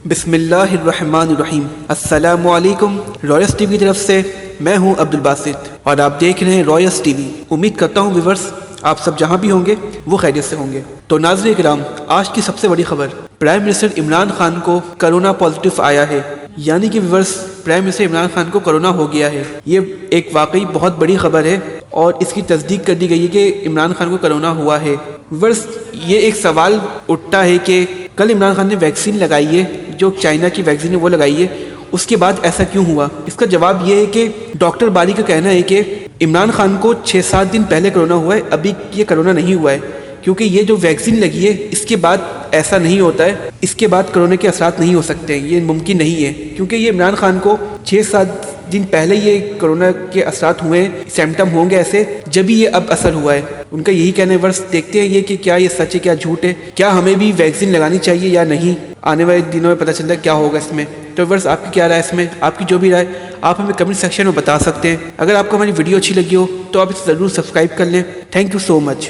بسم اللہ الرحمن الرحیم۔ السلام علیکم۔ رائس ٹی وی کی طرف سے میں ہوں عبد الباسط اور آپ دیکھ رہے ہیں رائس ٹی وی۔ امید کرتا ہوں ویورز آپ سب جہاں بھی ہوں گے وہ خیریت سے ہوں گے۔ تو ناظرین کرام، آج کی سب سے بڑی خبر، پرائم منسٹر عمران خان کو کرونا پازیٹیو آیا ہے، یعنی کہ viewers prime minister Imran Khan کو کرونا ہو گیا ہے۔ یہ ایک واقعی بہت بڑی خبر ہے اور اس کی تصدیق کر دی گئی ہے کہ عمران خان کو کرونا ہوا ہے۔ ویورز یہ ایک سوال اٹھتا ہے کہ کل عمران خان نے ویکسین لگائی ہے، جو چائنا کی ویکسین ہے وہ لگائی ہے، اس کے بعد ایسا کیوں ہوا؟ اس کا جواب یہ ہے کہ ڈاکٹر باری کا کہنا ہے کہ عمران خان کو 6-7 دن پہلے کرونا ہوا ہے، ابھی یہ کرونا نہیں ہوا ہے، کیونکہ یہ جو ویکسین لگی ہے اس کے بعد ایسا نہیں ہوتا ہے، اس کے بعد کرونا کے اثرات نہیں ہو سکتے ہیں، یہ ممکن نہیں ہے، کیونکہ یہ عمران خان کو 6-7 دن پہلے یہ کرونا کے اثرات ہوئے ہیں، سمپٹم ہوں گے ایسے جب ہی یہ اب اثر ہوا ہے۔ ان کا یہی کہنا ہے۔ ورس دیکھتے ہیں یہ کہ کیا یہ سچ ہے کیا جھوٹ ہے، کیا ہمیں بھی ویکسین لگانی چاہیے یا نہیں، آنے والے دنوں میں پتہ چلتا ہے کیا ہوگا اس میں۔ تو ورس آپ کی کیا رائے اس میں؟ آپ کی جو بھی رائے آپ ہمیں کمنٹ سیکشن میں بتا سکتے ہیں۔ اگر آپ کو ہماری ویڈیو اچھی لگی ہو تو آپ اسے ضرور سبسکرائب کر لیں۔ Thank you so much.